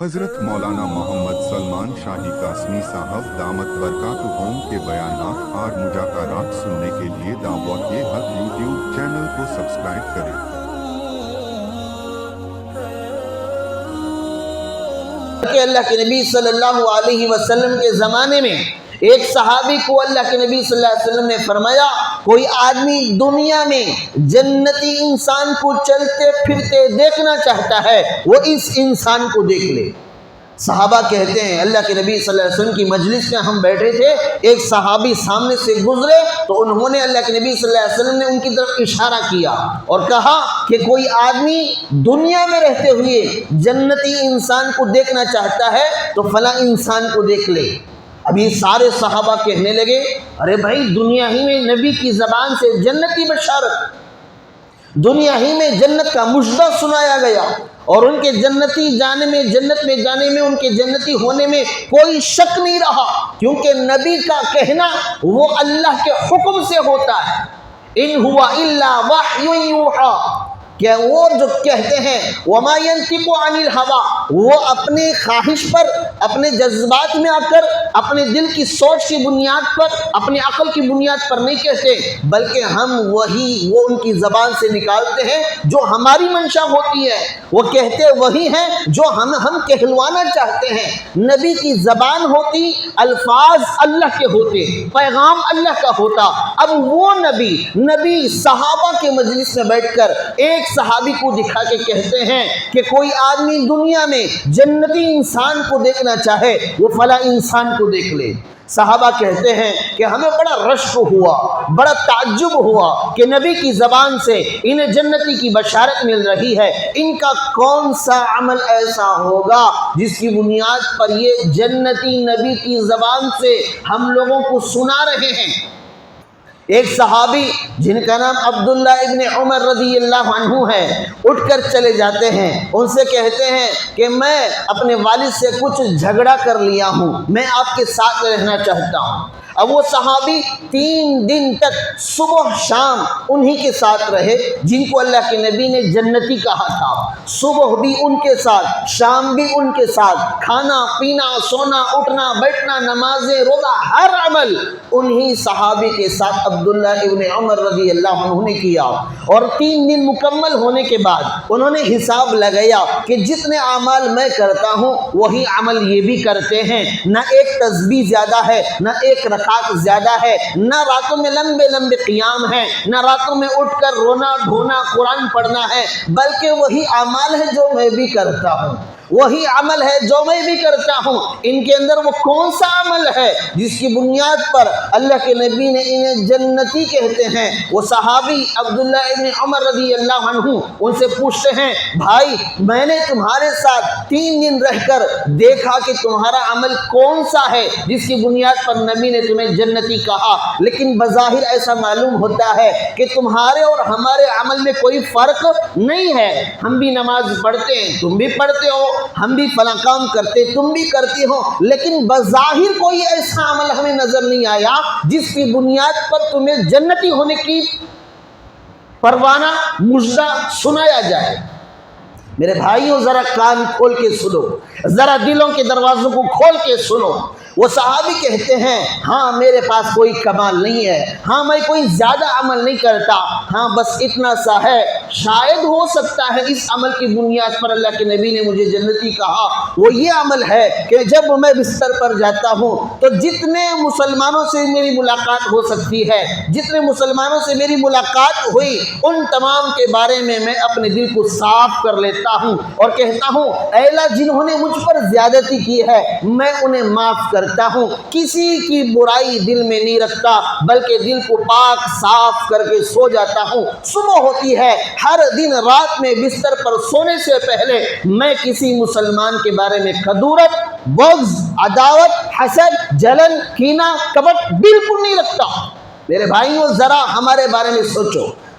حضرت مولانا محمد سلمان شاہی قاسمی صاحب دامت برکاتہم کے بیانات اور مذاکرات سننے کے لیے دعوت حق یوٹیوب چینل کو سبسکرائب کریں۔ کہ اللہ کے نبی صلی اللہ علیہ وسلم کے زمانے میں ایک صحابی کو اللہ کے نبی صلی اللہ علیہ وسلم نے فرمایا، کوئی آدمی دنیا میں جنتی انسان کو چلتے پھرتے دیکھنا چاہتا ہے، وہ اس انسان کو دیکھ لے۔ صحابہ کہتے ہیں اللہ کے نبی صلی اللہ علیہ وسلم کی مجلس میں ہم بیٹھے تھے، ایک صحابی سامنے سے گزرے تو انہوں نے اللہ کے نبی صلی اللہ علیہ وسلم نے ان کی طرف اشارہ کیا اور کہا کہ کوئی آدمی دنیا میں رہتے ہوئے جنتی انسان کو دیکھنا چاہتا ہے تو فلاں انسان کو دیکھ لے۔ ابھی سارے صحابہ کہنے لگے، ارے بھائی دنیا ہی میں نبی کی زبان سے جنتی بشارت، دنیا ہی میں جنت کا مژدہ سنایا گیا اور ان کے جنتی جانے میں، جنت میں جانے میں، ان کے جنتی ہونے میں کوئی شک نہیں رہا، کیونکہ نبی کا کہنا وہ اللہ کے حکم سے ہوتا ہے۔ ان ہوا الا وحی یوحی، کہ وہ جو کہتے ہیں وما ينطق عن الهوى، وہ اپنی خواہش پر، اپنے جذبات میں آ کر، اپنے دل کی سوچ کی بنیاد پر، اپنی عقل کی بنیاد پر نہیں کہتے، بلکہ ہم وہ ان کی زبان سے نکالتے ہیں جو ہماری منشا ہوتی ہے، وہ کہتے وہی ہیں جو ہم کہلوانا چاہتے ہیں۔ نبی کی زبان ہوتی، الفاظ اللہ کے ہوتے، پیغام اللہ کا ہوتا۔ اب وہ نبی صحابہ کے مجلس میں بیٹھ کر ایک صحابی کو دکھا کے کہتے ہیں کہ کوئی آدمی دنیا میں جنتی انسان کو دیکھنا چاہے وہ فلاں انسان کو دیکھ لے۔ صحابہ کہتے ہیں کہ ہمیں بڑا رشک ہوا، بڑا تعجب ہوا کہ نبی کی زبان سے انہیں جنتی کی بشارت مل رہی ہے، ان کا کون سا عمل ایسا ہوگا جس کی بنیاد پر یہ جنتی نبی کی زبان سے ہم لوگوں کو سنا رہے ہیں۔ ایک صحابی جن کا نام عبداللہ ابن عمر رضی اللہ عنہ ہے، اٹھ کر چلے جاتے ہیں، ان سے کہتے ہیں کہ میں اپنے والد سے کچھ جھگڑا کر لیا ہوں، میں آپ کے ساتھ رہنا چاہتا ہوں۔ اب وہ صحابی 3 دن تک صبح شام انہی کے ساتھ رہے جن کو اللہ کے نبی نے جنتی کہا تھا، صبح بھی ان کے ساتھ، شام بھی ان کے ساتھ، کھانا پینا، سونا اٹھنا بیٹھنا، نمازیں روزہ، ہر عمل انہی صحابی کے ساتھ عبداللہ ابن عمر رضی اللہ عنہ نے کیا۔ اور 3 دن مکمل ہونے کے بعد انہوں نے حساب لگایا کہ جتنے اعمال میں کرتا ہوں وہی عمل یہ بھی کرتے ہیں، نہ ایک تسبیح زیادہ ہے، نہ ایک رکعت زیادہ ہے، نہ راتوں میں لمبے لمبے قیام ہے، نہ راتوں میں اٹھ کر رونا دھونا قرآن پڑھنا ہے، بلکہ وہی اعمال ہے جو میں بھی کرتا ہوں، وہی عمل ہے جو میں بھی کرتا ہوں۔ ان کے اندر وہ کون سا عمل ہے جس کی بنیاد پر اللہ کے نبی نے انہیں جنتی کہتے ہیں؟ وہ صحابی عبداللہ ابن عمر رضی اللہ عنہ ان سے پوچھتے ہیں، بھائی میں نے تمہارے ساتھ 3 دن رہ کر دیکھا کہ تمہارا عمل کون سا ہے جس کی بنیاد پر نبی نے تمہیں جنتی کہا، لیکن بظاہر ایسا معلوم ہوتا ہے کہ تمہارے اور ہمارے عمل میں کوئی فرق نہیں ہے، ہم بھی نماز پڑھتے ہیں، تم بھی پڑھتے ہو، ہم بھی فلاں کام کرتے تم بھی کرتے ہو، لیکن بظاہر کوئی ایسا عمل ہمیں نظر نہیں آیا جس کی بنیاد پر تمہیں جنتی ہونے کی پروانہ مژدہ سنایا جائے۔ میرے بھائیوں ذرا کان کھول کے سنو، ذرا دلوں کے دروازوں کو کھول کے سنو۔ وہ صحابی کہتے ہیں، ہاں میرے پاس کوئی کمال نہیں ہے، ہاں میں کوئی زیادہ عمل نہیں کرتا، ہاں بس اتنا سا ہے، شاید ہو سکتا ہے اس عمل کی بنیاد پر اللہ کے نبی نے مجھے جنتی کہا، وہ یہ عمل ہے کہ جب میں بستر پر جاتا ہوں تو جتنے مسلمانوں سے میری ملاقات ہو سکتی ہے، جتنے مسلمانوں سے میری ملاقات ہوئی ان تمام کے بارے میں میں اپنے دل کو صاف کر لیتا ہوں اور کہتا ہوں اے اللہ جنہوں نے مجھ پر زیادتی کی ہے میں انہیں معاف کرتا ہوں، کسی کی برائی دل میں نہیں رکھتا بلکہ دل کو پاک صاف کر کے سو جاتا ہوں۔ صبح ہوتی ہے، ہر دن رات میں بستر پر سونے سے پہلے میں کسی مسلمان کے بارے میں کدورت، بغض، عداوت، حسد، جلن، کینہ، کپٹ بالکل نہیں رکھتا۔ میرے بھائیوں ذرا ہمارے بارے میں سوچو،